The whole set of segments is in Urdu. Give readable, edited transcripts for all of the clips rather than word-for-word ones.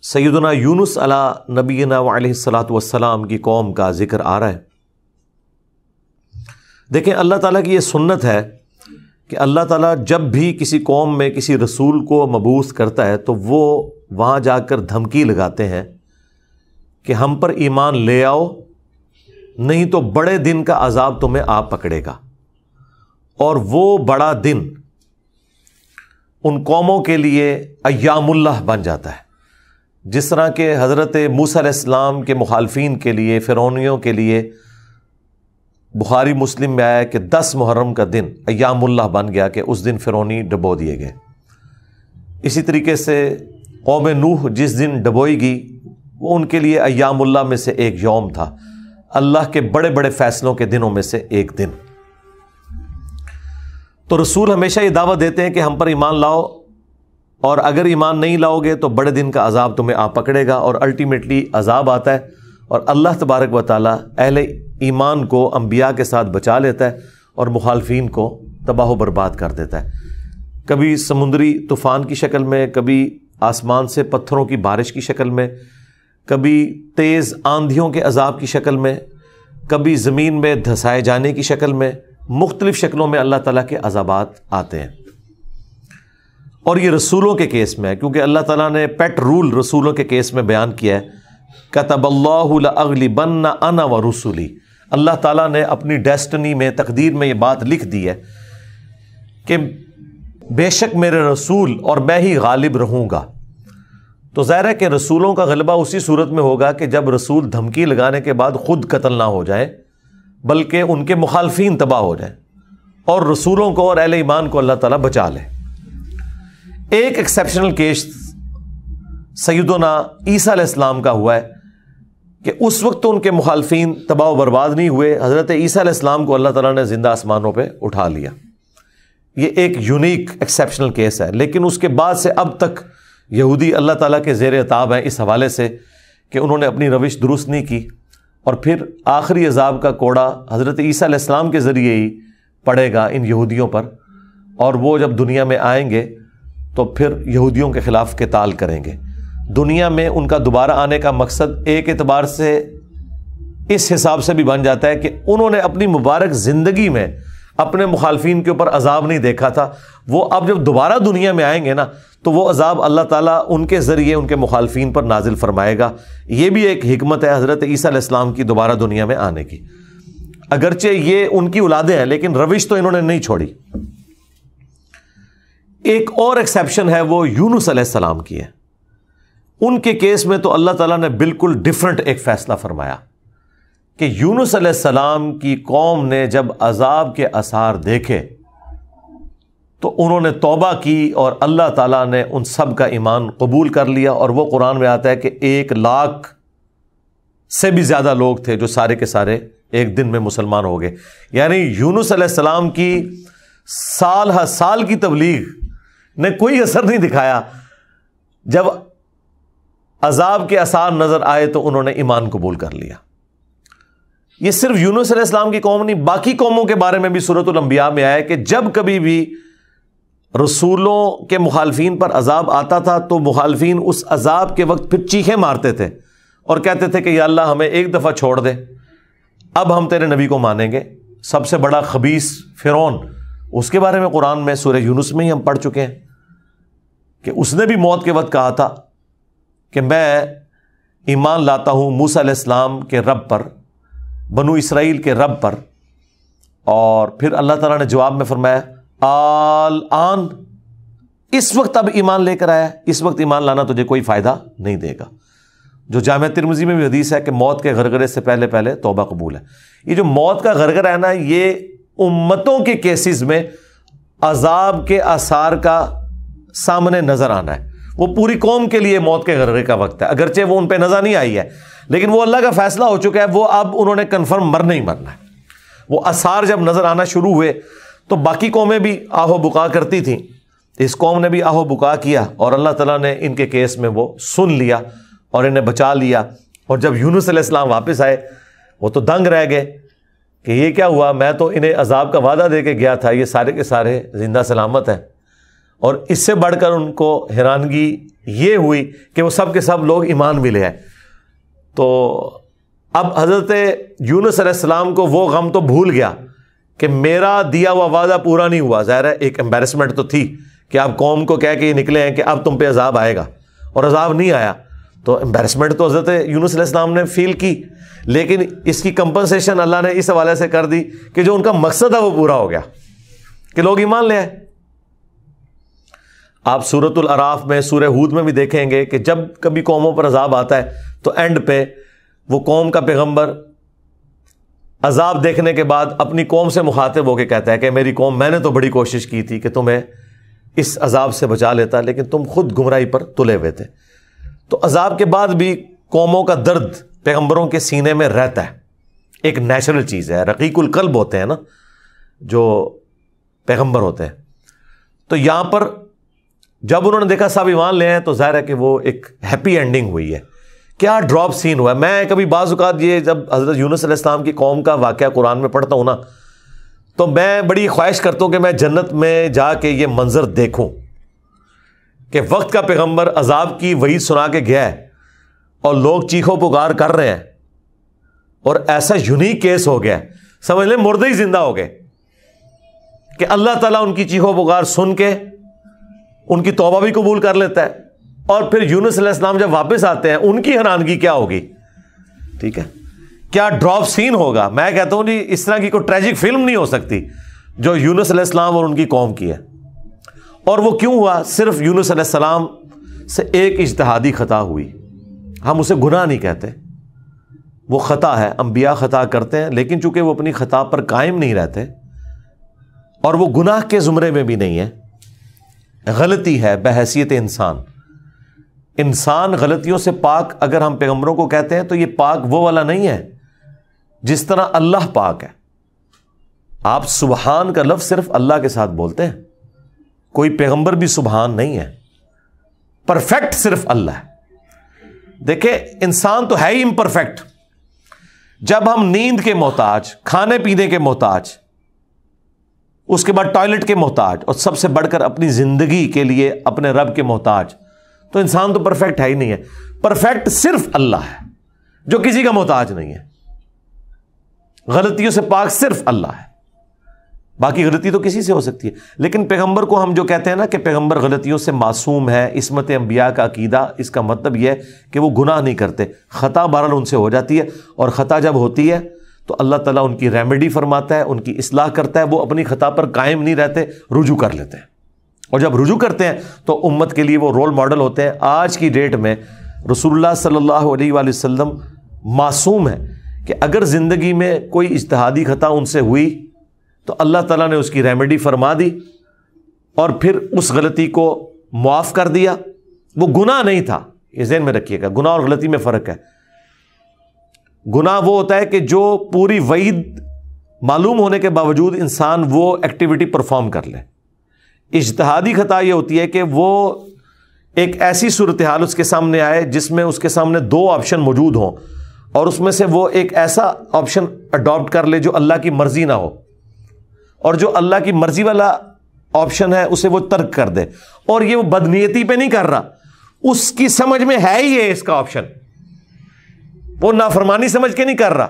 سیدنا یونس علی نبینا علیہ الصلاۃ والسلام کی قوم کا ذکر آ رہا ہے۔ دیکھیں اللہ تعالیٰ کی یہ سنت ہے کہ اللہ تعالیٰ جب بھی کسی قوم میں کسی رسول کو مبعوث کرتا ہے تو وہ وہاں جا کر دھمکی لگاتے ہیں کہ ہم پر ایمان لے آؤ، نہیں تو بڑے دن کا عذاب تمہیں آ پکڑے گا۔ اور وہ بڑا دن ان قوموں کے لیے ایام اللہ بن جاتا ہے، جس طرح کہ حضرت موسیٰ علیہ السلام کے مخالفین کے لیے، فرعونیوں کے لیے بخاری مسلم میں آیا کہ 10 محرم کا دن ایام اللہ بن گیا کہ اس دن فرعونی ڈبو دیے گئے۔ اسی طریقے سے قوم نوح جس دن ڈبوئی گئی وہ ان کے لیے ایام اللہ میں سے ایک یوم تھا، اللہ کے بڑے بڑے فیصلوں کے دنوں میں سے ایک دن۔ تو رسول ہمیشہ یہ دعوت دیتے ہیں کہ ہم پر ایمان لاؤ، اور اگر ایمان نہیں لاؤ گے تو بڑے دن کا عذاب تمہیں آ پکڑے گا، اور الٹیمیٹلی عذاب آتا ہے، اور اللہ تبارک و تعالیٰ اہل ایمان کو انبیاء کے ساتھ بچا لیتا ہے اور مخالفین کو تباہ و برباد کر دیتا ہے، کبھی سمندری طوفان کی شکل میں، کبھی آسمان سے پتھروں کی بارش کی شکل میں، کبھی تیز آندھیوں کے عذاب کی شکل میں، کبھی زمین میں دھسائے جانے کی شکل میں، مختلف شکلوں میں اللہ تعالیٰ کے عذابات آتے ہیں۔ اور یہ رسولوں کے کیس میں ہے، کیونکہ اللہ تعالیٰ نے پیٹ رول رسولوں کے کیس میں بیان کیا ہے، کتب اللہ لأغلبن انا ورسلی، اللہ تعالیٰ نے اپنی ڈیسٹنی میں، تقدیر میں یہ بات لکھ دی ہے کہ بے شک میرے رسول اور میں ہی غالب رہوں گا۔ تو ظاہر ہے کہ رسولوں کا غلبہ اسی صورت میں ہوگا کہ جب رسول دھمکی لگانے کے بعد خود قتل نہ ہو جائے بلکہ ان کے مخالفین تباہ ہو جائیں، اور رسولوں کو اور اہل ایمان کو اللہ تعالیٰ بچا لے۔ ایک ایکسیپشنل کیس سیدنا عیسیٰ علیہ السلام کا ہوا ہے کہ اس وقت تو ان کے مخالفین تباہ و برباد نہیں ہوئے، حضرت عیسیٰ علیہ السلام کو اللہ تعالیٰ نے زندہ آسمانوں پہ اٹھا لیا۔ یہ ایک یونیک ایکسیپشنل کیس ہے، لیکن اس کے بعد سے اب تک یہودی اللہ تعالیٰ کے زیر عتاب ہیں اس حوالے سے کہ انہوں نے اپنی روش درست نہیں کی، اور پھر آخری عذاب کا کوڑا حضرت عیسیٰ علیہ السلام کے ذریعے ہی پڑے گا ان یہودیوں پر، اور وہ جب دنیا میں آئیں گے تو پھر یہودیوں کے خلاف قتال کریں گے۔ دنیا میں ان کا دوبارہ آنے کا مقصد ایک اعتبار سے اس حساب سے بھی بن جاتا ہے کہ انہوں نے اپنی مبارک زندگی میں اپنے مخالفین کے اوپر عذاب نہیں دیکھا تھا، وہ اب جب دوبارہ دنیا میں آئیں گے نا تو وہ عذاب اللہ تعالیٰ ان کے ذریعے ان کے مخالفین پر نازل فرمائے گا۔ یہ بھی ایک حکمت ہے حضرت عیسیٰ علیہ السلام کی دوبارہ دنیا میں آنے کی، اگرچہ یہ ان کی اولادیں ہیں لیکن روش تو انہوں نے نہیں چھوڑی۔ ایک اور ایکسیپشن ہے وہ یونس علیہ السلام کی ہے۔ ان کے کیس میں تو اللہ تعالیٰ نے بالکل ڈیفرنٹ ایک فیصلہ فرمایا کہ یونس علیہ السلام کی قوم نے جب عذاب کے آثار دیکھے تو انہوں نے توبہ کی، اور اللہ تعالیٰ نے ان سب کا ایمان قبول کر لیا، اور وہ قرآن میں آتا ہے کہ 1,00,000 سے بھی زیادہ لوگ تھے جو سارے کے سارے ایک دن میں مسلمان ہو گئے۔ یعنی یونس علیہ السلام کی سال ہر سال کی تبلیغ نے کوئی اثر نہیں دکھایا، جب عذاب کے آثار نظر آئے تو انہوں نے ایمان قبول کر لیا۔ یہ صرف یونس علیہ السلام کی قوم نہیں، باقی قوموں کے بارے میں بھی سورۃ الانبیاء میں آیا کہ جب کبھی بھی رسولوں کے مخالفین پر عذاب آتا تھا تو مخالفین اس عذاب کے وقت پھر چیخیں مارتے تھے اور کہتے تھے کہ یا اللہ ہمیں ایک دفعہ چھوڑ دے، اب ہم تیرے نبی کو مانیں گے۔ سب سے بڑا خبیث فرعون، اس کے بارے میں قرآن میں سورہ یونس میں ہی ہم پڑھ چکے ہیں کہ اس نے بھی موت کے وقت کہا تھا کہ میں ایمان لاتا ہوں موسیٰ علیہ السلام کے رب پر، بنو اسرائیل کے رب پر، اور پھر اللہ تعالیٰ نے جواب میں فرمایا آن، اس وقت اب ایمان لے کر آیا، اس وقت ایمان لانا تجھے کوئی فائدہ نہیں دے گا۔ جو جامع ترمذی میں بھی حدیث ہے کہ موت کے غرغرے سے پہلے پہلے توبہ قبول ہے۔ یہ جو موت کا غرغرہ ہے نا، یہ امتوں کے کیسز میں عذاب کے آثار کا سامنے نظر آنا ہے۔ وہ پوری قوم کے لیے موت کے غرغرے کا وقت ہے، اگرچہ وہ ان پہ نظر نہیں آئی ہے، لیکن وہ اللہ کا فیصلہ ہو چکا ہے، وہ اب انہوں نے کنفرم مرنا ہی مرنا ہے۔ وہ آثار جب نظر آنا شروع ہوئے تو باقی قومیں بھی آہو بکا کرتی تھیں، اس قوم نے بھی آہو بکا کیا، اور اللہ تعالیٰ نے ان کے کیس میں وہ سن لیا اور انہیں بچا لیا۔ اور جب یونس علیہ السلام واپس آئے وہ تو دنگ رہ گئے کہ یہ کیا ہوا، میں تو انہیں عذاب کا وعدہ دے کے گیا تھا، یہ سارے کے سارے زندہ سلامت ہیں۔ اور اس سے بڑھ کر ان کو حیرانگی یہ ہوئی کہ وہ سب کے سب لوگ ایمان بھی لے آئے. تو اب حضرت یونس علیہ السلام کو وہ غم تو بھول گیا کہ میرا دیا ہوا وعدہ پورا نہیں ہوا. ظاہر ہے ایک امبیرسمنٹ تو تھی کہ آپ قوم کو کہہ کے یہ نکلے ہیں کہ اب تم پہ عذاب آئے گا, اور عذاب نہیں آیا. تو امبیرسمنٹ تو حضرت یونس علیہ السلام نے فیل کی, لیکن اس کی کمپنسیشن اللہ نے اس حوالے سے کر دی کہ جو ان کا مقصد ہے وہ پورا ہو گیا کہ لوگ ایمان لے آئے. آپ سورۃ الاعراف میں, سورہ ہود میں بھی دیکھیں گے کہ جب کبھی قوموں پر عذاب آتا ہے تو اینڈ پہ وہ قوم کا پیغمبر عذاب دیکھنے کے بعد اپنی قوم سے مخاطب ہو کے کہتا ہے کہ میری قوم, میں نے تو بڑی کوشش کی تھی کہ تمہیں اس عذاب سے بچا لیتا, لیکن تم خود گمراہی پر تلے ہوئے تھے. تو عذاب کے بعد بھی قوموں کا درد پیغمبروں کے سینے میں رہتا ہے, ایک نیچرل چیز ہے. رقیق القلب ہوتے ہیں نا جو پیغمبر ہوتے ہیں. تو یہاں پر جب انہوں نے دیکھا سب ایمان لے ہیں تو ظاہر ہے کہ وہ ایک ہیپی اینڈنگ ہوئی ہے. کیا ڈراپ سین ہوا ہے. میں کبھی بعض اوقات یہ جب حضرت یونس علیہ السلام کی قوم کا واقعہ قرآن میں پڑھتا ہوں نا, تو میں بڑی خواہش کرتا ہوں کہ میں جنت میں جا کے یہ منظر دیکھوں کہ وقت کا پیغمبر عذاب کی وعید سنا کے گیا ہے اور لوگ چیخو پکار کر رہے ہیں, اور ایسا یونیک کیس ہو گیا ہے, سمجھ لیں مردے ہی زندہ ہو گئے, کہ اللہ تعالیٰ ان کی چیخو پکار سن کے ان کی توبہ بھی قبول کر لیتا ہے. اور پھر یونس علیہ السلام جب واپس آتے ہیں ان کی حیرانگی کیا ہوگی. ٹھیک ہے, کیا ڈراپ سین ہوگا. میں کہتا ہوں جی اس طرح کی کوئی ٹریجک فلم نہیں ہو سکتی جو یونس علیہ السلام اور ان کی قوم کی ہے. اور وہ کیوں ہوا؟ صرف یونس علیہ السلام سے ایک اجتہادی خطا ہوئی. ہم اسے گناہ نہیں کہتے, وہ خطا ہے. انبیاء خطا کرتے ہیں, لیکن چونکہ وہ اپنی خطا پر قائم نہیں رہتے اور وہ گناہ کے زمرے میں بھی نہیں ہے, غلطی ہے بحیثیت انسان. انسان غلطیوں سے پاک اگر ہم پیغمبروں کو کہتے ہیں تو یہ پاک وہ والا نہیں ہے جس طرح اللہ پاک ہے. آپ سبحان کا لفظ صرف اللہ کے ساتھ بولتے ہیں, کوئی پیغمبر بھی سبحان نہیں ہے. پرفیکٹ صرف اللہ ہے. دیکھیں انسان تو ہے ہی امپرفیکٹ. جب ہم نیند کے محتاج, کھانے پینے کے محتاج, اس کے بعد ٹوائلٹ کے محتاج, اور سب سے بڑھ کر اپنی زندگی کے لیے اپنے رب کے محتاج, تو انسان تو پرفیکٹ ہے ہی نہیں ہے. پرفیکٹ صرف اللہ ہے جو کسی کا محتاج نہیں ہے. غلطیوں سے پاک صرف اللہ ہے, باقی غلطی تو کسی سے ہو سکتی ہے. لیکن پیغمبر کو ہم جو کہتے ہیں نا کہ پیغمبر غلطیوں سے معصوم ہے, عصمت انبیاء کا عقیدہ, اس کا مطلب یہ ہے کہ وہ گناہ نہیں کرتے. خطا بہرحال ان سے ہو جاتی ہے, اور خطا جب ہوتی ہے تو اللہ تعالیٰ ان کی ریمیڈی فرماتا ہے, ان کی اصلاح کرتا ہے. وہ اپنی خطا پر قائم نہیں رہتے, رجوع کر لیتے ہیں, اور جب رجوع کرتے ہیں تو امت کے لیے وہ رول ماڈل ہوتے ہیں. آج کی ڈیٹ میں رسول اللہ صلی اللہ علیہ وآلہ وسلم معصوم ہے کہ اگر زندگی میں کوئی اجتہادی خطا ان سے ہوئی تو اللہ تعالیٰ نے اس کی ریمیڈی فرما دی اور پھر اس غلطی کو معاف کر دیا. وہ گناہ نہیں تھا, یہ ذہن میں رکھیے گا. گناہ اور غلطی میں فرق ہے. گناہ وہ ہوتا ہے کہ جو پوری وعید معلوم ہونے کے باوجود انسان وہ ایکٹیویٹی پرفارم کر لے. اجتہادی خطا یہ ہوتی ہے کہ وہ ایک ایسی صورتحال اس کے سامنے آئے جس میں اس کے سامنے دو آپشن موجود ہوں, اور اس میں سے وہ ایک ایسا آپشن اڈاپٹ کر لے جو اللہ کی مرضی نہ ہو, اور جو اللہ کی مرضی والا آپشن ہے اسے وہ ترک کر دے. اور یہ وہ بدنیتی پہ نہیں کر رہا, اس کی سمجھ میں ہے ہی یہ اس کا آپشن, وہ نافرمانی سمجھ کے نہیں کر رہا.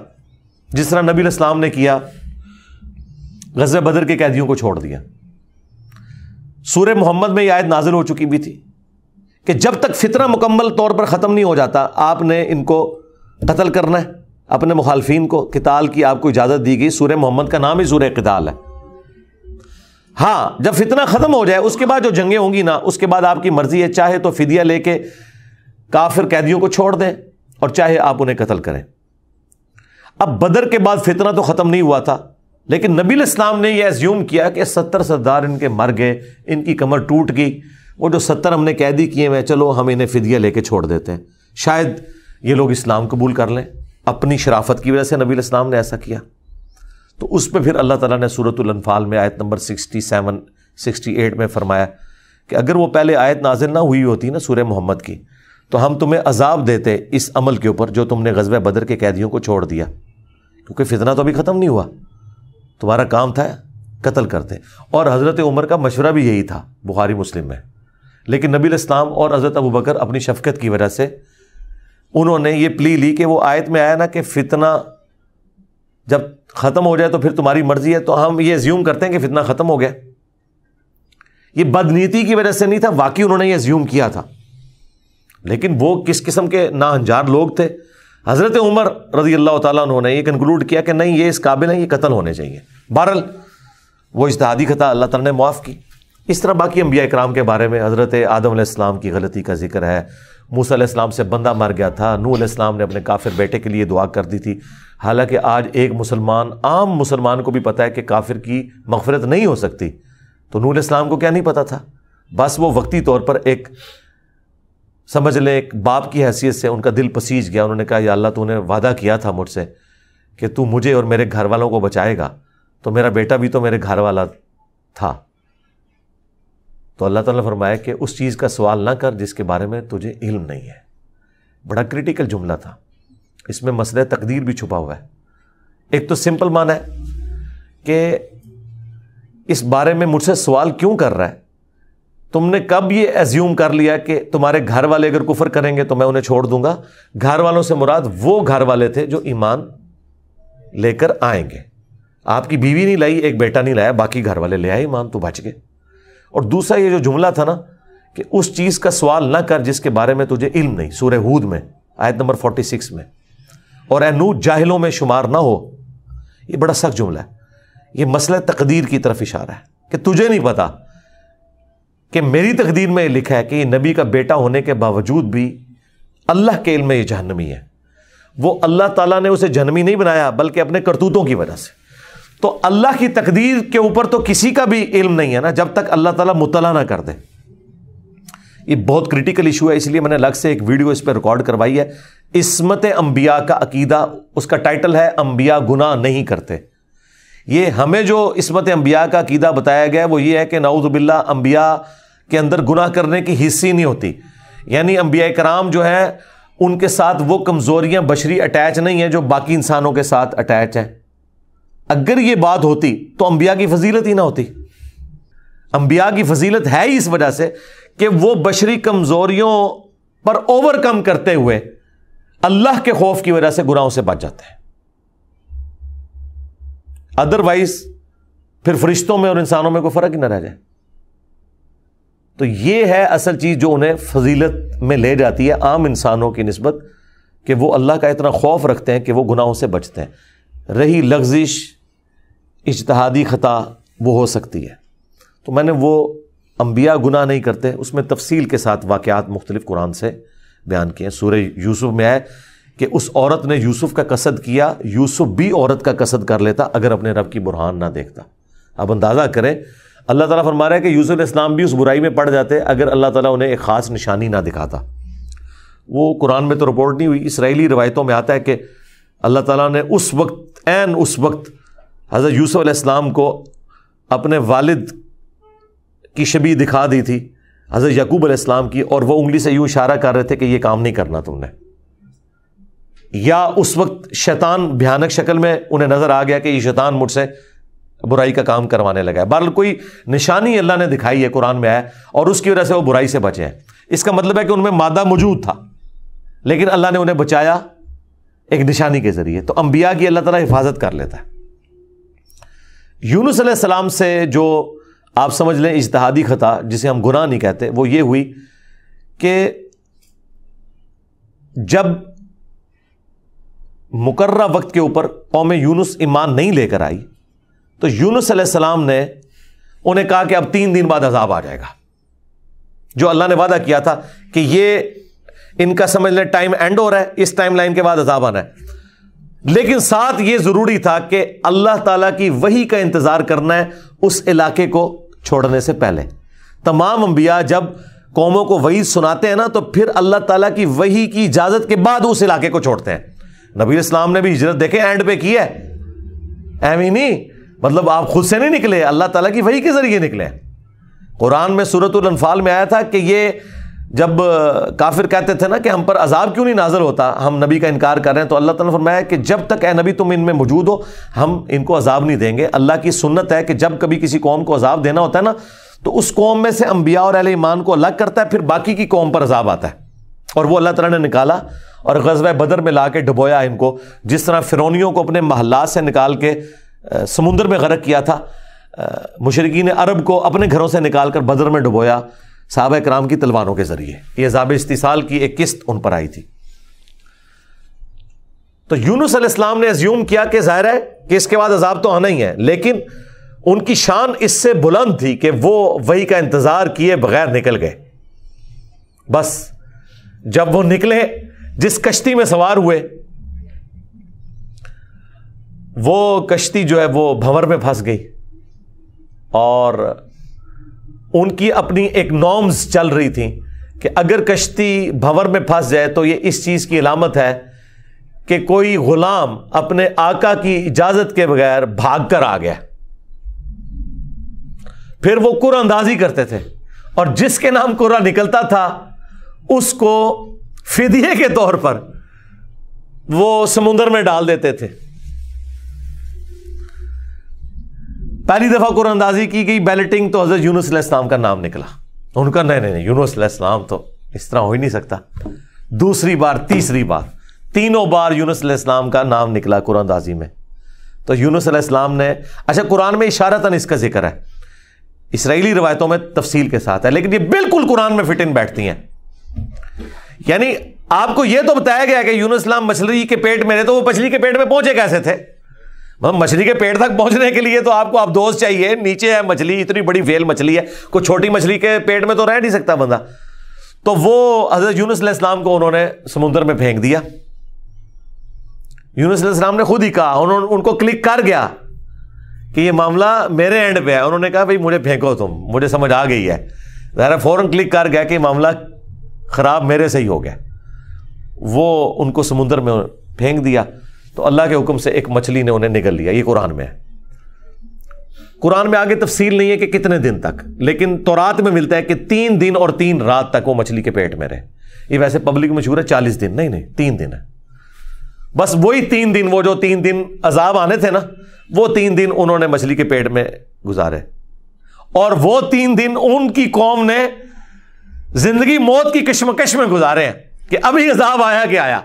جس طرح نبی علیہ السلام نے کیا, غزوہ بدر کے قیدیوں کو چھوڑ دیا. سورہ محمد میں یہ آیت نازل ہو چکی بھی تھی کہ جب تک فتنہ مکمل طور پر ختم نہیں ہو جاتا آپ نے ان کو قتل کرنا ہے, اپنے مخالفین کو. قتال کی آپ کو اجازت دی گئی. سورہ محمد کا نام ہی سورہ قتال ہے. ہاں جب فتنہ ختم ہو جائے اس کے بعد جو جنگیں ہوں گی نا, اس کے بعد آپ کی مرضی ہے, چاہے تو فدیہ لے کے کافر قیدیوں کو چھوڑ دیں اور چاہے آپ انہیں قتل کریں. اب بدر کے بعد فتنہ تو ختم نہیں ہوا تھا, لیکن نبی علیہ السلام نے یہ ایزیوم کیا کہ 70 سردار ان کے مر گئے, ان کی کمر ٹوٹ گئی, وہ جو 70 ہم نے قیدی کیے ہیں چلو ہم انہیں فدیہ لے کے چھوڑ دیتے ہیں, شاید یہ لوگ اسلام قبول کر لیں. اپنی شرافت کی وجہ سے نبی علیہ السلام نے ایسا کیا. تو اس پہ پھر اللہ تعالیٰ نے سورۃ الانفال میں آیت نمبر 67 68 میں فرمایا کہ اگر وہ پہلے آیت نازل نہ ہوئی ہوتی نا سورہ محمد کی, تو ہم تمہیں عذاب دیتے اس عمل کے اوپر جو تم نے غزوہ بدر کے قیدیوں کو چھوڑ دیا, کیونکہ فتنہ تو ابھی ختم نہیں ہوا, تمہارا کام تھا قتل کرتے. اور حضرت عمر کا مشورہ بھی یہی تھا بخاری مسلم میں, لیکن نبی علیہ السلام اور حضرت ابوبکر اپنی شفقت کی وجہ سے انہوں نے یہ پلی لی کہ وہ آیت میں آیا نا کہ فتنہ جب ختم ہو جائے تو پھر تمہاری مرضی ہے، تو ہم یہ زیوم کرتے ہیں کہ فتنہ ختم ہو گیا. یہ بدنیتی کی وجہ سے نہیں تھا، واقعی انہوں نے یہ زیوم کیا تھا. لیکن وہ کس قسم کے ناہنجار لوگ تھے. حضرت عمر رضی اللہ تعالیٰ عنہ نے یہ کنکلوڈ کیا کہ نہیں، یہ اس قابل ہیں، یہ قتل ہونے چاہیے. بہرحال وہ اجتہادی خطا اللہ تعالیٰ نے معاف کی. اس طرح باقی انبیاء کرام کے بارے میں حضرت آدم علیہ السلام کی غلطی کا ذکر ہے. موسیٰ علیہ السلام سے بندہ مر گیا تھا، نوح علیہ السلام نے اپنے کافر بیٹے کے لیے دعا کر دی تھی. حالانکہ آج ایک مسلمان، عام مسلمان کو بھی پتہ ہے کہ کافر کی مغفرت نہیں ہو سکتی. تو نوح علیہ السلام کو کیا نہیں پتا تھا؟ بس وہ وقتی طور پر ایک سمجھ لیں ایک باپ کی حیثیت سے ان کا دل پسیج گیا. انہوں نے کہا یا اللہ تو نے وعدہ کیا تھا مجھ سے کہ تو مجھے اور میرے گھر والوں کو بچائے گا، تو میرا بیٹا بھی تو میرے گھر والا تھا. تو اللہ تعالیٰ نے فرمایا کہ اس چیز کا سوال نہ کر جس کے بارے میں تجھے علم نہیں ہے. بڑا کریٹیکل جملہ تھا، اس میں مسئلہ تقدیر بھی چھپا ہوا ہے. ایک تو سمپل معنی ہے کہ اس بارے میں مجھ سے سوال کیوں کر رہا ہے؟ تم نے کب یہ ایزیوم کر لیا کہ تمہارے گھر والے اگر کفر کریں گے تو میں انہیں چھوڑ دوں گا؟ گھر والوں سے مراد وہ گھر والے تھے جو ایمان لے کر آئیں گے. آپ کی بیوی نہیں لائی، ایک بیٹا نہیں لایا، باقی گھر والے لے آئے ایمان، تو بچ گئے. اور دوسرا یہ جو جملہ تھا نا کہ اس چیز کا سوال نہ کر جس کے بارے میں تجھے علم نہیں، سورہ ہود میں آیت نمبر 46 میں، اور اے نوح جاہلوں میں شمار نہ ہو. یہ بڑا سخت جملہ ہے. یہ مسئلہ تقدیر کی طرف اشارہ ہے کہ تجھے نہیں پتا کہ میری تقدیر میں یہ لکھا ہے کہ یہ نبی کا بیٹا ہونے کے باوجود بھی اللہ کے علم میں یہ جہنمی ہے. وہ اللہ تعالیٰ نے اسے جہنمی نہیں بنایا بلکہ اپنے کرتوتوں کی وجہ سے. تو اللہ کی تقدیر کے اوپر تو کسی کا بھی علم نہیں ہے نا جب تک اللہ تعالیٰ مطلع نہ کر دے. یہ بہت کریٹیکل ایشو ہے، اس لیے میں نے الگ سے ایک ویڈیو اس پہ ریکارڈ کروائی ہے. عصمت انبیاء کا عقیدہ، اس کا ٹائٹل ہے انبیاء گناہ نہیں کرتے. یہ ہمیں جو عصمت انبیاء کا عقیدہ بتایا گیا ہے وہ یہ ہے کہ نعوذ باللہ انبیاء کے اندر گناہ کرنے کی حص ہی نہیں ہوتی. یعنی انبیاء کرام جو ہے ان کے ساتھ وہ کمزوریاں بشری اٹیچ نہیں ہیں جو باقی انسانوں کے ساتھ اٹیچ ہیں. اگر یہ بات ہوتی تو انبیاء کی فضیلت ہی نہ ہوتی. انبیاء کی فضیلت ہے ہی اس وجہ سے کہ وہ بشری کمزوریوں پر اوور کم کرتے ہوئے اللہ کے خوف کی وجہ سے گناہوں سے بچ جاتے ہیں. ادروائز پھر فرشتوں میں اور انسانوں میں کوئی فرق ہی نہ رہ جائے. تو یہ ہے اصل چیز جو انہیں فضیلت میں لے جاتی ہے عام انسانوں کی نسبت، کہ وہ اللہ کا اتنا خوف رکھتے ہیں کہ وہ گناہوں سے بچتے ہیں. رہی لغزش، اجتہادی خطا، وہ ہو سکتی ہے. تو میں نے وہ انبیاء گناہ نہیں کرتے اس میں تفصیل کے ساتھ واقعات مختلف قرآن سے بیان کیے. سورہ یوسف میں ہے کہ اس عورت نے یوسف کا قصد کیا، یوسف بھی عورت کا قصد کر لیتا اگر اپنے رب کی برہان نہ دیکھتا. اب اندازہ کریں، اللہ تعالیٰ فرما رہا ہے کہ یوسف علیہ السلام بھی اس برائی میں پڑ جاتے اگر اللہ تعالیٰ انہیں ایک خاص نشانی نہ دکھاتا. وہ قرآن میں تو رپورٹ نہیں ہوئی، اسرائیلی روایتوں میں آتا ہے کہ اللہ تعالیٰ نے اس وقت حضرت یوسف علیہ السلام کو اپنے والد کی شبیہ دکھا دی تھی حضرت یعقوب علیہ السلام کی، اور وہ انگلی سے یوں اشارہ کر رہے تھے کہ یہ کام نہیں کرنا تم نے. یا اس وقت شیطان بھیانک شکل میں انہیں نظر آ گیا کہ یہ شیطان مجھ سے برائی کا کام کروانے لگا ہے. بہرحال کوئی نشانی اللہ نے دکھائی ہے، قرآن میں ہے، اور اس کی وجہ سے وہ برائی سے بچے ہیں. اس کا مطلب ہے کہ ان میں مادہ موجود تھا لیکن اللہ نے انہیں بچایا ایک نشانی کے ذریعے. تو انبیاء کی اللہ تعالیٰ حفاظت کر لیتا ہے. یونس علیہ السلام سے جو آپ سمجھ لیں اجتہادی خطا جسے ہم گناہ نہیں کہتے، وہ یہ ہوئی کہ جب مقررہ وقت کے اوپر قوم یونس ایمان نہیں لے کر آئی تو یونس علیہ السلام نے انہیں کہا کہ اب 3 دن بعد عذاب آ جائے گا. جو اللہ نے وعدہ کیا تھا کہ یہ ان کا سمجھ لیں ٹائم اینڈ ہو رہا ہے، اس ٹائم لائن کے بعد عذاب آنا ہے. لیکن ساتھ یہ ضروری تھا کہ اللہ تعالیٰ کی وحی کا انتظار کرنا ہے اس علاقے کو چھوڑنے سے پہلے. تمام انبیاء جب قوموں کو وحی سناتے ہیں نا تو پھر اللہ تعالیٰ کی وحی کی اجازت کے بعد اس علاقے کو چھوڑتے ہیں. نبی اسلام نے بھی ہجرت دیکھیں اینڈ پہ کی ہے، ایویں نہیں، مطلب آپ خود سے نہیں نکلے، اللہ تعالیٰ کی وحی کے ذریعے نکلے. قرآن میں سورۃ الانفال میں آیا تھا کہ یہ جب کافر کہتے تھے نا کہ ہم پر عذاب کیوں نہیں نازل ہوتا، ہم نبی کا انکار کر رہے ہیں، تو اللہ تعالیٰ نے فرمایا کہ جب تک اے نبی تم ان میں موجود ہو ہم ان کو عذاب نہیں دیں گے. اللہ کی سنت ہے کہ جب کبھی کسی قوم کو عذاب دینا ہوتا ہے نا تو اس قوم میں سے انبیاء اور اہل ایمان کو الگ کرتا ہے، پھر باقی کی قوم پر عذاب آتا ہے، اور وہ اللہ تعالیٰ نے نکالا اور غزوہ بدر میں لا کے ڈبویا ان کو، جس طرح فرعونیوں کو اپنے محلات سے نکال کے سمندر میں غرق کیا تھا، مشرکین عرب کو اپنے گھروں سے نکال کر بدر میں ڈبویا صحابہ کرام کی تلواروں کے ذریعے۔ یہ عذاب استیصال کی ایک قسط ان پر آئی تھی۔ تو یونس علیہ السلام نے ازیوم کیا کہ ظاہر ہے کہ اس کے بعد عذاب تو آنا ہی ہے، لیکن ان کی شان اس سے بلند تھی کہ وہ وحی کا انتظار کیے بغیر نکل گئے۔ بس جب وہ نکلے، جس کشتی میں سوار ہوئے، وہ کشتی جو ہے وہ بھنور میں پھنس گئی، اور ان کی اپنی ایک نارمز چل رہی تھیں کہ اگر کشتی بھنور میں پھنس جائے تو یہ اس چیز کی علامت ہے کہ کوئی غلام اپنے آقا کی اجازت کے بغیر بھاگ کر آ گیا۔ پھر وہ قرعہ اندازی کرتے تھے، اور جس کے نام قرعہ نکلتا تھا اس کو فدیے کے طور پر وہ سمندر میں ڈال دیتے تھے۔ پہلی دفعہ قرعہ اندازی کی گئی، بیلٹنگ، تو حضرت یونس علیہ السلام کا نام نکلا۔ ان کا نہیں، یونس علیہ السلام تو اس طرح ہو ہی نہیں سکتا۔ دوسری بار، تیسری بار، تینوں بار یونس علیہ السلام کا نام نکلا قرعہ اندازی میں۔ تو یونس علیہ السلام نے، اچھا قرآن میں اشارتاً اس کا ذکر ہے، اسرائیلی روایتوں میں تفصیل کے ساتھ ہے، لیکن یہ بالکل قرآن میں فٹ ان بیٹھتی ہیں۔ یعنی آپ کو یہ تو بتایا گیا کہ یونس السلام مچھلی کے پیٹ میں رہے، تو وہ مچھلی کے پیٹ میں پہنچے کیسے تھے؟ مچھلی کے پیٹ تک پہنچنے کے لیے تو آپ کو دوست چاہیے، نیچے ہے مچھلی، اتنی بڑی ویل مچھلی ہے، کوئی چھوٹی مچھلی کے پیٹ میں تو رہ نہیں سکتا بندہ۔ تو وہ حضرت یونس علیہ السلام کو انہوں نے سمندر میں پھینک دیا۔ یونس علیہ السلام نے خود ہی کہا، ان کو کلک کر گیا کہ یہ معاملہ میرے اینڈ پہ ہے۔ انہوں نے کہا بھائی مجھے پھینکو، تم، مجھے سمجھ آ گئی ہے، ظاہر فوراً کلک کر گیا کہ یہ معاملہ خراب میرے سے ہی ہو گیا۔ وہ ان کو سمندر میں پھینک دیا، تو اللہ کے حکم سے ایک مچھلی نے انہیں نگل لیا۔ یہ قرآن میں ہے۔ قرآن میں آگے تفصیل نہیں ہے کہ کتنے دن تک، لیکن تورات میں ملتا ہے کہ 3 دن اور 3 رات تک وہ مچھلی کے پیٹ میں رہے۔ یہ ویسے پبلک مشہور ہے 40 دن، نہیں 3 دن ہے، بس وہی 3 دن، وہ جو 3 دن عذاب آنے تھے نا، وہ 3 دن انہوں نے مچھلی کے پیٹ میں گزارے، اور وہ 3 دن ان کی قوم نے زندگی موت کی کشمکش میں گزارے ہیں کہ ابھی عذاب آیا کہ آیا۔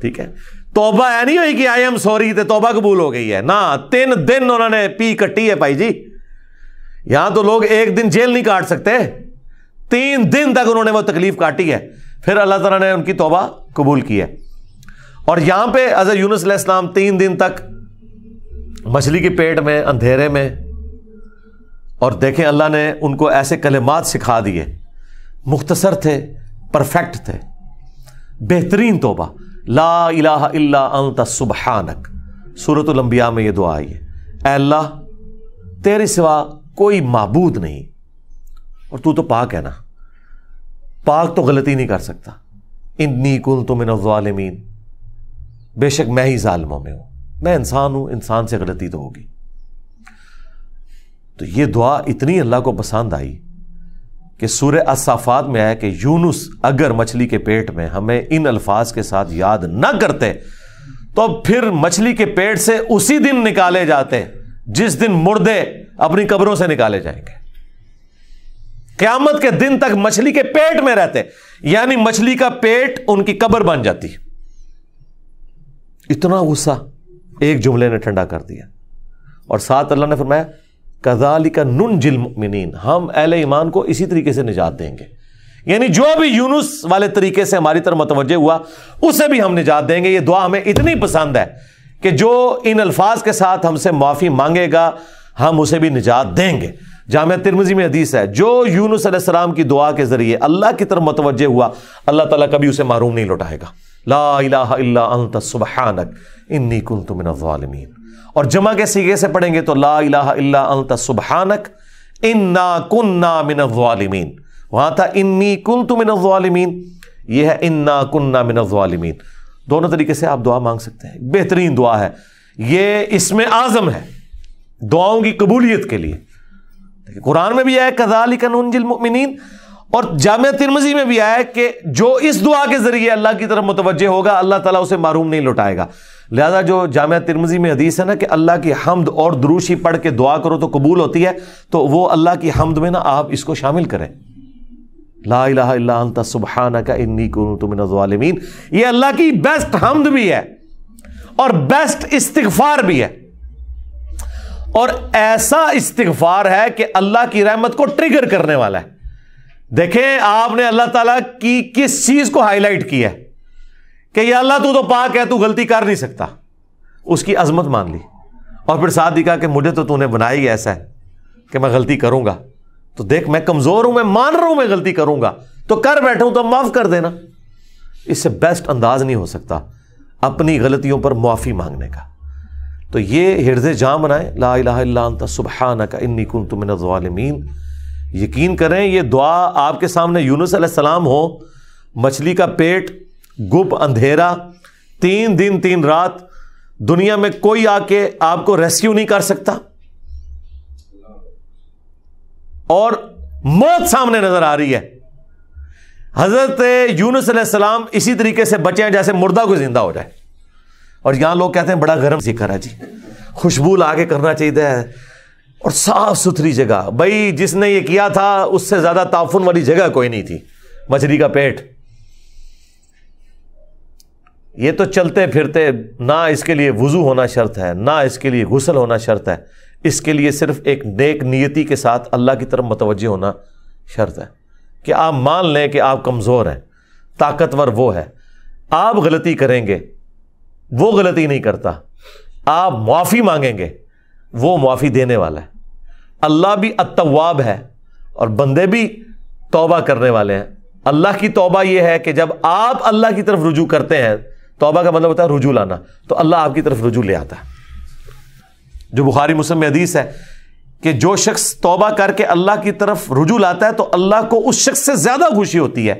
ٹھیک ہے، توبہ ہے نہیں ہوئی کہ آئی ایم سوری تے توبہ قبول ہو گئی ہے، نہ 3 دن انہوں نے پی کٹی ہے بھائی جی۔ یہاں تو لوگ 1 دن جیل نہیں کاٹ سکتے، 3 دن تک انہوں نے وہ تکلیف کاٹی ہے، پھر اللہ تعالیٰ نے ان کی توبہ قبول کی ہے۔ اور یہاں پہ حضرت یونس علیہ السلام 3 دن تک مچھلی کے پیٹ میں، اندھیرے میں، اور دیکھیں اللہ نے ان کو ایسے کلمات سکھا دیے، مختصر تھے، پرفیکٹ تھے، بہترین توبہ، لا الہ الا انت سبحانک۔ سورۃ الانبیاء میں یہ دعا آئی ہے، اے اللہ تیرے سوا کوئی معبود نہیں، اور تو پاک ہے نا، پاک تو غلطی نہیں کر سکتا، انی کنت من الظالمین، بے شک میں ہی ظالموں میں ہوں، میں انسان ہوں، انسان سے غلطی تو ہوگی۔ تو یہ دعا اتنی اللہ کو پسند آئی کہ سورہ الصافات میں آیا کہ یونس اگر مچھلی کے پیٹ میں ہمیں ان الفاظ کے ساتھ یاد نہ کرتے تو پھر مچھلی کے پیٹ سے اسی دن نکالے جاتے جس دن مردے اپنی قبروں سے نکالے جائیں گے، قیامت کے دن تک مچھلی کے پیٹ میں رہتے، یعنی مچھلی کا پیٹ ان کی قبر بن جاتی۔ اتنا غصہ ایک جملے نے ٹھنڈا کر دیا، اور ساتھ اللہ نے فرمایا کذالک ننجی المؤمنین، ہم اہل ایمان کو اسی طریقے سے نجات دیں گے، یعنی جو بھی یونس والے طریقے سے ہماری طرف متوجہ ہوا اسے بھی ہم نجات دیں گے۔ یہ دعا ہمیں اتنی پسند ہے کہ جو ان الفاظ کے ساتھ ہم سے معافی مانگے گا ہم اسے بھی نجات دیں گے۔ جامعہ ترمذی میں حدیث ہے، جو یونس علیہ السلام کی دعا کے ذریعے اللہ کی طرف متوجہ ہوا اللہ تعالیٰ کبھی اسے محروم نہیں لوٹائے گا۔ لا الہ الا انت سبحانک انی کنت من الظالمین، اور جمع کے صیغے سے پڑھیں گے تو لا الہ الا انت سبحانک انا کننا من الظالمین، وہاں تھا انی کنت من الظالمین، یہ ہے انا کننا من الظالمین۔ دونوں طریقے سے آپ دعا مانگ سکتے ہیں، بہترین دعا ہے یہ، اسم اعظم ہے دعاؤں کی قبولیت کے لیے۔ قرآن میں بھی آیا کذالک ننجی المؤمنین، اور جامعہ ترمذی میں بھی آیا کہ جو اس دعا کے ذریعے اللہ کی طرف متوجہ ہوگا اللہ تعالیٰ اسے محروم نہیں لوٹائے گا۔ لہذا جو جامعہ ترمذی میں حدیث ہے نا کہ اللہ کی حمد اور دروشی پڑھ کے دعا کرو تو قبول ہوتی ہے، تو وہ اللہ کی حمد میں نا آپ اس کو شامل کریں، لا الہ الا انت سبحانک انی کنت من الظالمین۔ یہ اللہ کی بیسٹ حمد بھی ہے اور بیسٹ استغفار بھی ہے، اور ایسا استغفار ہے کہ اللہ کی رحمت کو ٹریگر کرنے والا ہے۔ دیکھیں آپ نے اللہ تعالیٰ کی کس چیز کو ہائی لائٹ کی ہے کہ یا اللہ تو پاک ہے، تو غلطی کر نہیں سکتا، اس کی عظمت مان لی، اور پھر ساتھ ہی کہا کہ مجھے تو نے بنایا ہی ایسا ہے کہ میں غلطی کروں گا، تو دیکھ میں کمزور ہوں، میں مان رہا ہوں میں غلطی کروں گا، تو کر بیٹھوں تو معاف کر دینا۔ اس سے بیسٹ انداز نہیں ہو سکتا اپنی غلطیوں پر معافی مانگنے کا۔ تو یہ حرز جام بنائیں، لا الہ الا انت سبحانک انی کنت من الظالمین۔ یقین کریں یہ دعا آپ کے سامنے یونس علیہ السلام ہو، مچھلی کا پیٹ، گپ اندھیرا، 3 دن 3 رات، دنیا میں کوئی آ کے آپ کو ریسکیو نہیں کر سکتا، اور موت سامنے نظر آ رہی ہے۔ حضرت یونس علیہ السلام اسی طریقے سے بچے ہیں جیسے مردہ کو زندہ ہو جائے، اور یہاں لوگ کہتے ہیں بڑا گرم ذکر ہے جی، خوشبو لا کے کرنا چاہیے اور صاف ستھری جگہ۔ بھائی جس نے یہ کیا تھا اس سے زیادہ تعفن والی جگہ کوئی نہیں تھی، مچھلی کا پیٹ۔ یہ تو چلتے پھرتے، نہ اس کے لیے وضو ہونا شرط ہے، نہ اس کے لیے غسل ہونا شرط ہے، اس کے لیے صرف ایک نیک نیتی کے ساتھ اللہ کی طرف متوجہ ہونا شرط ہے کہ آپ مان لیں کہ آپ کمزور ہیں، طاقتور وہ ہے، آپ غلطی کریں گے وہ غلطی نہیں کرتا، آپ معافی مانگیں گے وہ معافی دینے والا ہے۔ اللہ بھی التواب ہے اور بندے بھی توبہ کرنے والے ہیں۔ اللہ کی توبہ یہ ہے کہ جب آپ اللہ کی طرف رجوع کرتے ہیں، توبہ کا مطلب ہوتا ہے رجوع لانا، تو اللہ آپ کی طرف رجوع لے آتا ہے۔ جو بخاری مسلم میں حدیث ہے کہ جو شخص توبہ کر کے اللہ کی طرف رجوع لاتا ہے تو اللہ کو اس شخص سے زیادہ خوشی ہوتی ہے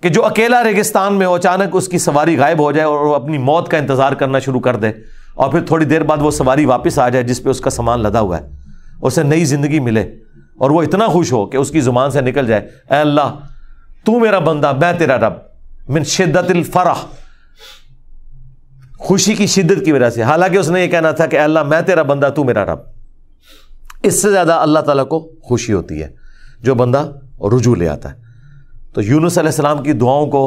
کہ جو اکیلا ریگستان میں ہو، اچانک اس کی سواری غائب ہو جائے اور وہ اپنی موت کا انتظار کرنا شروع کر دے، اور پھر تھوڑی دیر بعد وہ سواری واپس آ جائے جس پہ اس کا سامان لدا ہوا ہے، اسے نئی زندگی ملے، اور وہ اتنا خوش ہو کہ اس کی زبان سے نکل جائے، اے اللہ تو میرا بندہ میں تیرا رب، من شدت الفرح، خوشی کی شدت کی وجہ سے، حالانکہ اس نے یہ کہنا تھا کہ اے اللہ میں تیرا بندہ تو میرا رب۔ اس سے زیادہ اللہ تعالیٰ کو خوشی ہوتی ہے جو بندہ رجوع لے آتا ہے۔ تو یونس علیہ السلام کی دعاؤں کو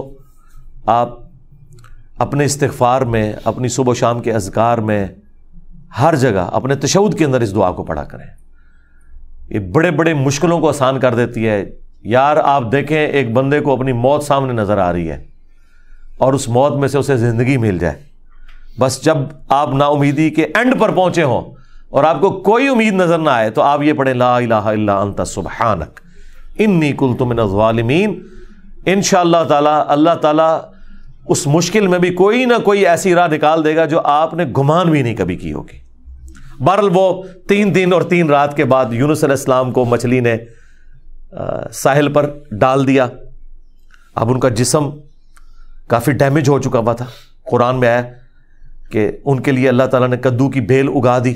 آپ اپنے استغفار میں، اپنی صبح و شام کے اذکار میں، ہر جگہ اپنے تشہد کے اندر اس دعا کو پڑھا کریں۔ یہ بڑے بڑے مشکلوں کو آسان کر دیتی ہے۔ یار آپ دیکھیں ایک بندے کو اپنی موت سامنے نظر آ رہی ہے اور اس موت میں سے اسے زندگی مل جائے، بس جب آپ نا امیدی کے اینڈ پر پہنچے ہوں اور آپ کو کوئی امید نظر نہ آئے تو آپ یہ پڑھیں، لا الہ الا انت سبحانک انی کنت من الظالمین۔ انشاءاللہ تعالی اللہ تعالیٰ اس مشکل میں بھی کوئی نہ کوئی ایسی راہ نکال دے گا جو آپ نے گمان بھی نہیں کبھی کی ہوگی۔ بہرحال وہ 3 دن اور 3 رات کے بعد یونس علیہ السلام کو مچھلی نے ساحل پر ڈال دیا۔ اب ان کا جسم کافی ڈیمیج ہو چکا ہوا تھا۔ قرآن میں آیا کہ ان کے لیے اللہ تعالیٰ نے کدو کی بیل اگا دی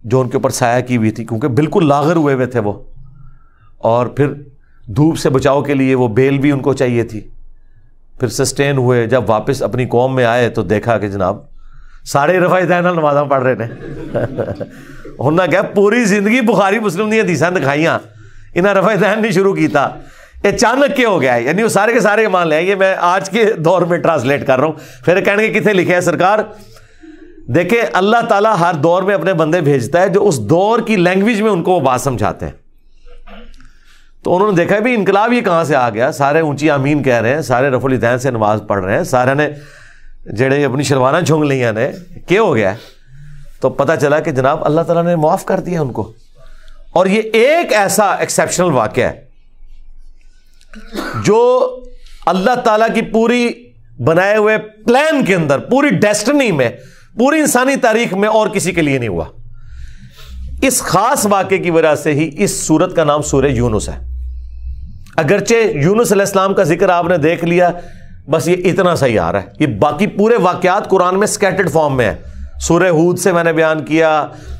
جو ان کے اوپر سایہ کی ہوئی تھی، کیونکہ بالکل لاغر ہوئے ہوئے تھے وہ، اور پھر دھوپ سے بچاؤ کے لیے وہ بیل بھی ان کو چاہیے تھی۔ پھر سسٹین ہوئے، جب واپس اپنی قوم میں آئے تو دیکھا کہ جناب سارے رفع دین نمازاں پڑھ رہے ہیں۔ انہوں نے کہا پوری زندگی بخاری مسلم دی حدیثاں دکھائیاں، انہیں رفع دین نہیں شروع کیتا، اچانک کیا ہو گیا ہے؟ یعنی وہ سارے کے سارے مان لیں۔ یہ میں آج کے دور میں ٹرانسلیٹ کر رہا ہوں، پھر کہنے کے کتنے لکھے ہیں سرکار؟ دیکھیں اللہ تعالیٰ ہر دور میں اپنے بندے بھیجتا ہے جو اس دور کی لینگویج میں ان کو وہ بات سمجھاتے ہیں۔ تو انہوں نے دیکھا بھی انقلاب یہ کہاں سے آ گیا، سارے اونچی آمین کہہ رہے ہیں، سارے رفع الیدین سے نماز پڑھ رہے ہیں، سارے نے جڑے اپنی شلواریں جھونگ لیاں نے، کیا ہو گیا ہے؟ تو پتہ چلا کہ جناب اللہ تعالیٰ نے معاف کر دیا ان کو۔ اور یہ ایک ایسا ایکسیپشنل واقعہ ہے جو اللہ تعالیٰ کی پوری بنائے ہوئے پلان کے اندر، پوری ڈیسٹنی میں، پوری انسانی تاریخ میں اور کسی کے لیے نہیں ہوا۔ اس خاص واقعے کی وجہ سے ہی اس سورت کا نام سورہ یونس ہے۔ اگرچہ یونس علیہ السلام کا ذکر آپ نے دیکھ لیا، بس یہ اتنا صحیح آ رہا ہے، یہ باقی پورے واقعات قرآن میں سکیٹرڈ فارم میں ہے۔ سورہ ہود سے میں نے بیان کیا،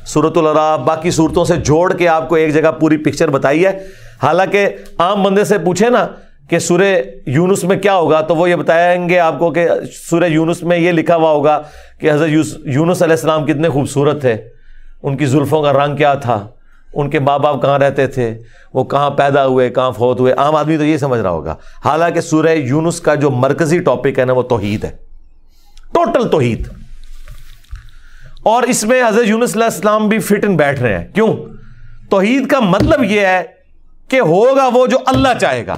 سورۃ الاعراف، باقی صورتوں سے جوڑ کے آپ کو ایک جگہ پوری پکچر بتائی ہے۔ حالانکہ عام بندے سے پوچھے نا کہ سورہ یونس میں کیا ہوگا، تو وہ یہ بتائیں گے آپ کو کہ سورہ یونس میں یہ لکھا ہوا ہوگا کہ حضرت یونس علیہ السلام کتنے خوبصورت تھے، ان کی زلفوں کا رنگ کیا تھا، ان کے ماں باپ کہاں رہتے تھے، وہ کہاں پیدا ہوئے، کہاں فوت ہوئے. عام آدمی تو یہ سمجھ رہا ہوگا. حالانکہ سورہ یونس کا جو مرکزی ٹاپک ہے نا وہ توحید ہے، ٹوٹل توحید. اور اس میں حضرت یونس علیہ السلام بھی فٹ ان بیٹھ رہے ہیں. کیوں؟ توحید کا مطلب یہ ہے کہ ہوگا وہ جو اللہ چاہے گا،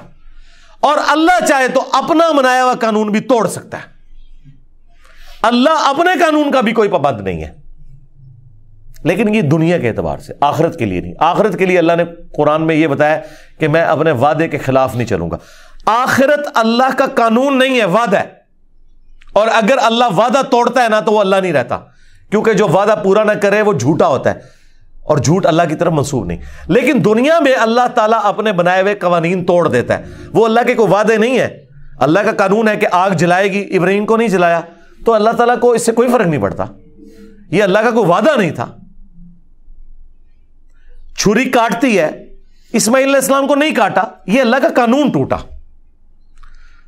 اور اللہ چاہے تو اپنا بنایا ہوا قانون بھی توڑ سکتا ہے. اللہ اپنے قانون کا بھی کوئی پابند نہیں ہے. لیکن یہ دنیا کے اعتبار سے، آخرت کے لیے نہیں. آخرت کے لیے اللہ نے قرآن میں یہ بتایا کہ میں اپنے وعدے کے خلاف نہیں چلوں گا. آخرت اللہ کا قانون نہیں ہے، وعدہ ہے. اور اگر اللہ وعدہ توڑتا ہے نا تو وہ اللہ نہیں رہتا، کیونکہ جو وعدہ پورا نہ کرے وہ جھوٹا ہوتا ہے، اور جھوٹ اللہ کی طرف منسوب نہیں. لیکن دنیا میں اللہ تعالیٰ اپنے بنائے ہوئے قوانین توڑ دیتا ہے. وہ اللہ کے کوئی وعدے نہیں ہے. اللہ کا قانون ہے کہ آگ جلائے گی، ابراہیم کو نہیں جلایا، تو اللہ تعالیٰ کو اس سے کوئی فرق نہیں پڑتا. یہ اللہ کا کوئی وعدہ نہیں تھا. چھری کاٹتی ہے، اسماعیل علیہ السلام کو نہیں کاٹا، یہ اللہ کا قانون ٹوٹا.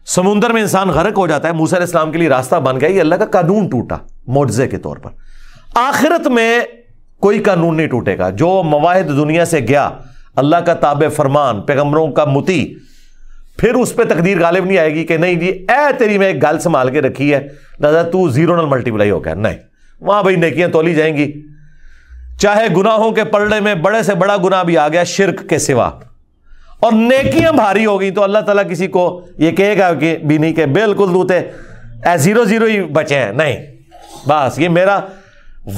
سمندر میں انسان غرق ہو جاتا ہے، موسیٰ علیہ السلام کے لیے راستہ بن گیا، یہ اللہ کا قانون ٹوٹا معجزے کے طور پر. آخرت میں کوئی قانون نہیں ٹوٹے گا. جو مواہد دنیا سے گیا، اللہ کا تابع فرمان، پیغمبروں کا مطیع، پھر اس پہ تقدیر غالب نہیں آئے گی کہ نہیں جی اے تیری میں ایک گل سنبھال کے رکھی ہے لہذا تو زیرو نل ملٹیپلائی ہو گیا. نہیں، وہاں بھائی نیکیاں تولی جائیں گی. چاہے گناہوں کے پلڑے میں بڑے سے بڑا گناہ بھی آ گیا شرک کے سوا، اور نیکیاں بھاری ہو گئی، تو اللہ تعالیٰ کسی کو یہ کہے گا کہ بھی نہیں کہ بالکل دوتے اے زیرو زیرو ہی بچے ہیں. نہیں، بس یہ میرا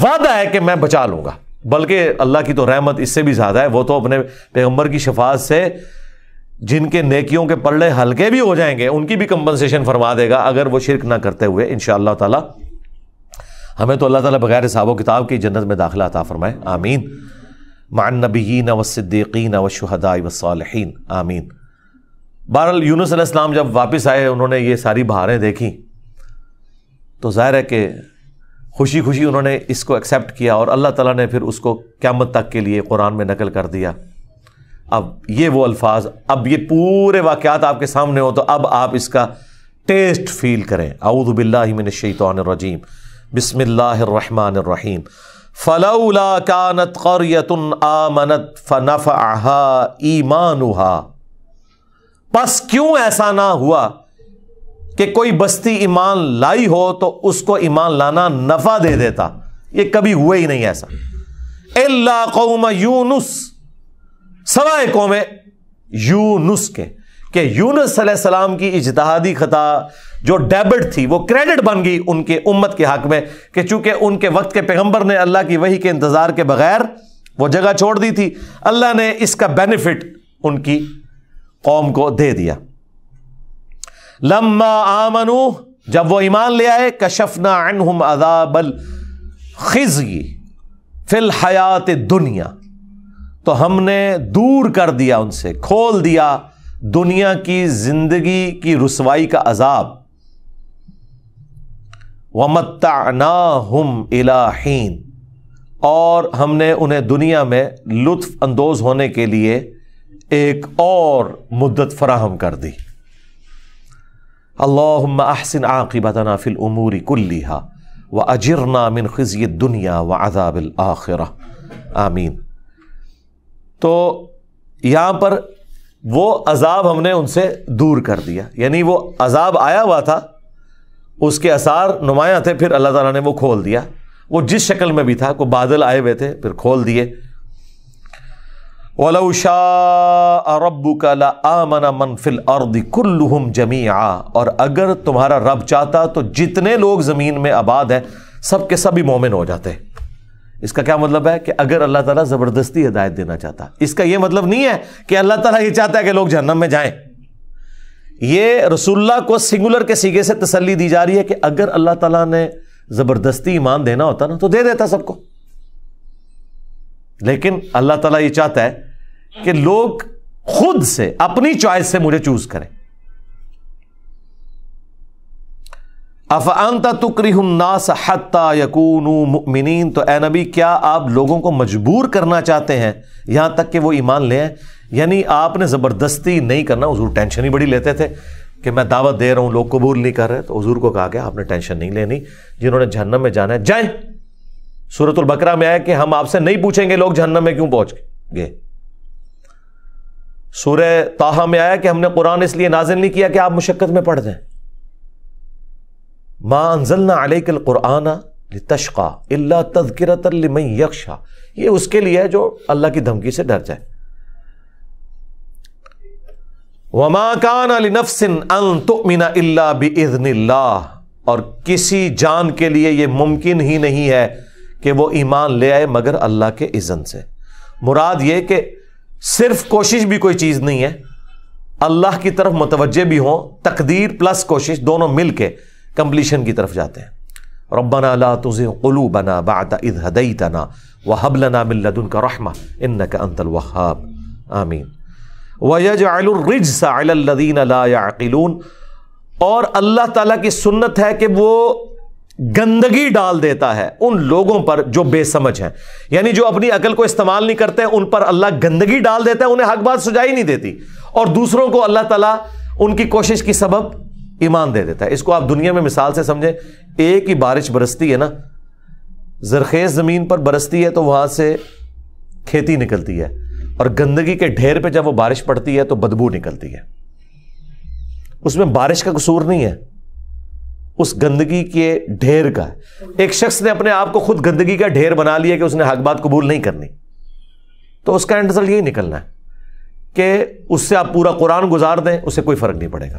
وعدہ ہے کہ میں بچا لوں گا. بلکہ اللہ کی تو رحمت اس سے بھی زیادہ ہے. وہ تو اپنے پیغمبر کی شفاعت سے جن کے نیکیوں کے پلڑے ہلکے بھی ہو جائیں گے ان کی بھی کمپنسیشن فرما دے گا، اگر وہ شرک نہ کرتے ہوئے. انشاءاللہ تعالی ہمیں تو اللہ تعالیٰ بغیر حساب و کتاب کی جنت میں داخلہ عطا فرمائے. آمین. مع النبیین والصدیقین والشہداء والصالحین. آمین. بہرحال یونس علیہ السلام جب واپس آئے، انہوں نے یہ ساری بہاریں دیکھیں تو ظاہر ہے کہ خوشی خوشی انہوں نے اس کو ایکسیپٹ کیا، اور اللہ تعالیٰ نے پھر اس کو قیامت تک کے لیے قرآن میں نقل کر دیا. اب یہ وہ الفاظ، اب یہ پورے واقعات آپ کے سامنے ہو تو اب آپ اس کا ٹیسٹ فیل کریں. اعوذ باللہ من الشیطان الرجیم، بسم اللہ الرحمن الرحیم. فلولا كانت قرية آمنت فنفعها ایمانها، پس کیوں ایسا نہ ہوا کہ کوئی بستی ایمان لائی ہو تو اس کو ایمان لانا نفع دے دیتا. یہ کبھی ہوا ہی نہیں ایسا. الا قوم یونس، سوائے قوم یونس کے، کہ یونس علیہ السلام کی اجتہادی خطا جو ڈیبٹ تھی وہ کریڈٹ بن گئی ان کے امت کے حق میں، کہ چونکہ ان کے وقت کے پیغمبر نے اللہ کی وحی کے انتظار کے بغیر وہ جگہ چھوڑ دی تھی، اللہ نے اس کا بینیفٹ ان کی قوم کو دے دیا. لما آمنوا، جب وہ ایمان لے آئے، کشفنا عنہم عذاب الخزی فی الحیات الدنیا، تو ہم نے دور کر دیا ان سے، کھول دیا دنیا کی زندگی کی رسوائی کا عذاب. وَمَتَّعْنَاهُمْ إِلَىٰ حِينٍ، اور ہم نے انہیں دنیا میں لطف اندوز ہونے کے لیے ایک اور مدت فراہم کر دی. اللہم احسن عاقبتنا فی الامور کلیہا واجرنا من خزی الدنیا وعذاب الآخرہ. آمین. تو یہاں پر وہ عذاب ہم نے ان سے دور کر دیا، یعنی وہ عذاب آیا ہوا تھا، اس کے آثار نمایاں تھے، پھر اللہ تعالیٰ نے وہ کھول دیا. وہ جس شکل میں بھی تھا، کوئی بادل آئے ہوئے تھے پھر کھول دیے. وَلَوْ شَاءَ رَبُّكَ لَآمَنَ مَنْ فِي الْأَرْضِ كُلُّهُمْ جَمِيعًا، اور اگر تمہارا رب چاہتا تو جتنے لوگ زمین میں آباد ہیں سب کے سب ہی مومن ہو جاتے. اس کا کیا مطلب ہے کہ اگر اللہ تعالیٰ زبردستی ہدایت دینا چاہتا، اس کا یہ مطلب نہیں ہے کہ اللہ تعالیٰ یہ چاہتا ہے کہ لوگ جہنم میں جائیں. یہ رسول اللہ کو سنگولر کے سیغے سے تسلی دی جا رہی ہے کہ اگر اللہ تعالیٰ نے زبردستی ایمان دینا ہوتا نا تو دے دیتا سب کو، لیکن اللہ تعالیٰ یہ چاہتا ہے کہ لوگ خود سے اپنی چوائس سے مجھے چوز کریں. افانت تکرہ الناس حتی یکونوا مؤمنین، تو اے نبی کیا آپ لوگوں کو مجبور کرنا چاہتے ہیں یہاں تک کہ وہ ایمان لیں؟ یعنی آپ نے زبردستی نہیں کرنا. حضور ٹینشن ہی بڑی لیتے تھے کہ میں دعوت دے رہا ہوں لوگ قبول نہیں کر رہے, تو حضور کو کہا گیا آپ نے ٹینشن نہیں لینی, جنہوں نے جہنم میں جانا ہے جائیں. سورۃ البقرہ میں آیا کہ ہم آپ سے نہیں پوچھیں گے لوگ جہنم میں کیوں پہنچ گئے. سورہ طٰہٰ میں آیا کہ ہم نے قرآن اس لیے نازل نہیں کیا کہ آپ مشقت میں پڑھ دیں. ما انزلنا علیک القرآن لتشقى الا تذکرۃ لمن یخشی, یہ اس کے لیے ہے جو اللہ کی دھمکی سے ڈر جائے. وما کان لنفس ان تؤمن الا باذن اللہ, اور کسی جان کے لیے یہ ممکن ہی نہیں ہے کہ وہ ایمان لے آئے مگر اللہ کے اذن سے. مراد یہ کہ صرف کوشش بھی کوئی چیز نہیں ہے, اللہ کی طرف متوجہ بھی ہوں, تقدیر پلس کوشش دونوں مل کے کمپلیشن کی طرف جاتے ہیں. ربنا لا تزغ قلوبنا بعد اذ ہدیتنا وہب لنا من لدنک رحمہ انک انت الوہاب آمین. وَيَجْعَلُ الرِّجْسَ عَلَى الَّذِينَ لَا يَعْقِلُونَ, اور اللہ تعالیٰ کی سنت ہے کہ وہ گندگی ڈال دیتا ہے ان لوگوں پر جو بے سمجھ ہیں, یعنی جو اپنی عقل کو استعمال نہیں کرتے ان پر اللہ گندگی ڈال دیتا ہے, انہیں حق بات سجائی نہیں دیتی, اور دوسروں کو اللہ تعالیٰ ان کی کوشش کی سبب ایمان دے دیتا ہے. اس کو آپ دنیا میں مثال سے سمجھیں, ایک ہی بارش برستی ہے نا, زرخیز زمین پر برستی ہے تو وہاں سے کھیتی نکلتی ہے, اور گندگی کے ڈھیر پہ جب وہ بارش پڑتی ہے تو بدبو نکلتی ہے. اس میں بارش کا قصور نہیں ہے, اس گندگی کے ڈھیر کا ہے. ایک شخص نے اپنے آپ کو خود گندگی کا ڈھیر بنا لیا کہ اس نے حق بات قبول نہیں کرنی, تو اس کا اینڈ رزلٹ یہی نکلنا ہے کہ اس سے آپ پورا قرآن گزار دیں, اس سے کوئی فرق نہیں پڑے گا.